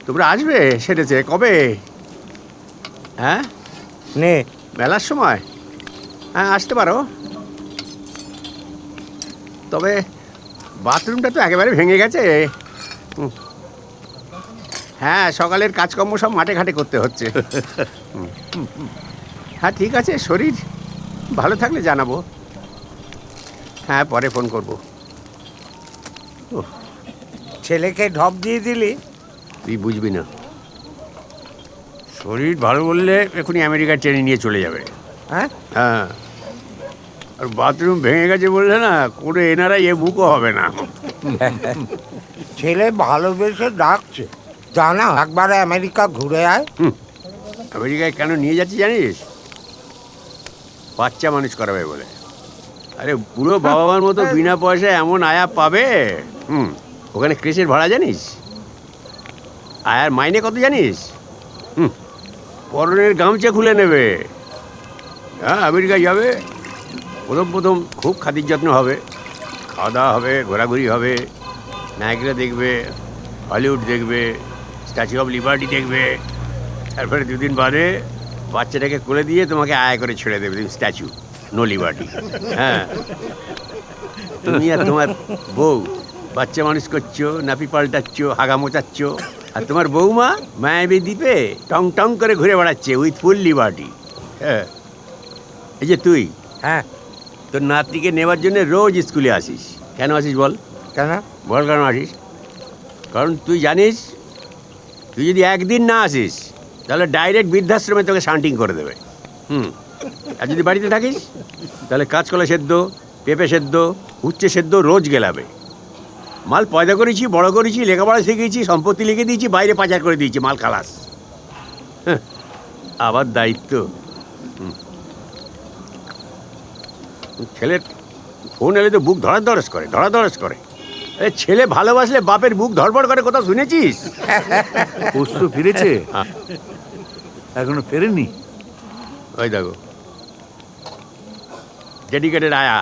তোমরা আসবে সেটেছে কবে? হ্যাঁ, নে মেলার সময়? হ্যাঁ, আসতে পারো। তবে বাথরুমটা তো একেবারে ভেঙে গেছে। হ্যাঁ, সকালের কাজকর্ম সব মাঠে ঘাটে করতে হচ্ছে। হ্যাঁ, ঠিক আছে, শরীর ভালো থাকলে জানাবো। হ্যাঁ, পরে ফোন করবো। ছেলেকে ঢপ দিয়ে দিলি। তুই বুঝবি না। শরীর ভালো বললে এখনই আমেরিকার ট্রেনে নিয়ে চলে যাবে। হ্যাঁ, হ্যাঁ, আর বাথরুম ভেঙে গেছে বললে না, কোনো এনারাই এ বুকও হবে না। ছেলে ভালোবেসে ডাকছে, জানা একবারে আমেরিকা ঘুরে আয়। আমেরিকায় কেন নিয়ে যাচ্ছি জানিস? বাচ্চা মানুষ করাবে বলে। আরে বুড়ো বাবা মার মতো বিনা পয়সায় এমন আয়া পাবে। ওখানে ক্রেশের ভাড়া জানিস? আয়ার মাইনে কত জানিস? পরনের গামছা খুলে নেবে। হ্যাঁ, আমেরিকায় যাবে। প্রথম প্রথম খুব খাতির যত্ন হবে, খাওয়া দাওয়া হবে, ঘোরাঘুরি হবে, নায়করা দেখবে, হলিউড দেখবে, স্ট্যাচু অফ লিবার্টি দেখবে। তারপরে দুদিন বাদে বাচ্চাটাকে কোলে দিয়ে তোমাকে আয় করে ছেড়ে দেবে। তুমি স্ট্যাচু, নো লিবার্টি। হ্যাঁ, তুমি আর তোমার বউ বাচ্চা মানুষ করছো, নাপি পাল্টাচ্ছ, হাগা মোচাচ্ছ, আর তোমার বউমা মায়াবী দ্বীপে টং টং করে ঘুরে বেড়াচ্ছে উইথ ফুল লিবার্টি। হ্যাঁ, এই যে তুই, হ্যাঁ, তোর নাতনিকে নেওয়ার জন্য রোজ স্কুলে আসিস। কেন আসিস বল? কেন? বল কেন আসিস? কারণ তুই জানিস, তুই যদি একদিন না আসিস তাহলে ডাইরেক্ট বৃদ্ধাশ্রমে তোকে শান্টিং করে দেবে। আর যদি বাড়িতে থাকিস তাহলে কাঁচকলা সেদ্ধ, পেঁপে সেদ্ধ, উচ্ছে সেদ্ধ রোজ গেলাবে। মাল পয়দা করেছি, বড় করেছি, লেখাপড়া শিখিয়েছি, সম্পত্তি লিখে দিয়েছি, বাইরে পাচার করে দিয়েছি, মাল খালাস। আবার দায়িত্ব। ছেলের ফোন এলে তো বুক ধড়াধড়স করে, ধড়াধড়স করে। ছেলে ভালোবাসলে বাপের বুক ধড়ফড় করে, কোথাও শুনেছিস? পোস্ত ফিরেছে? এখনো ফেরেনি? ওই দেখো, ডেডিকেটেড আয়া।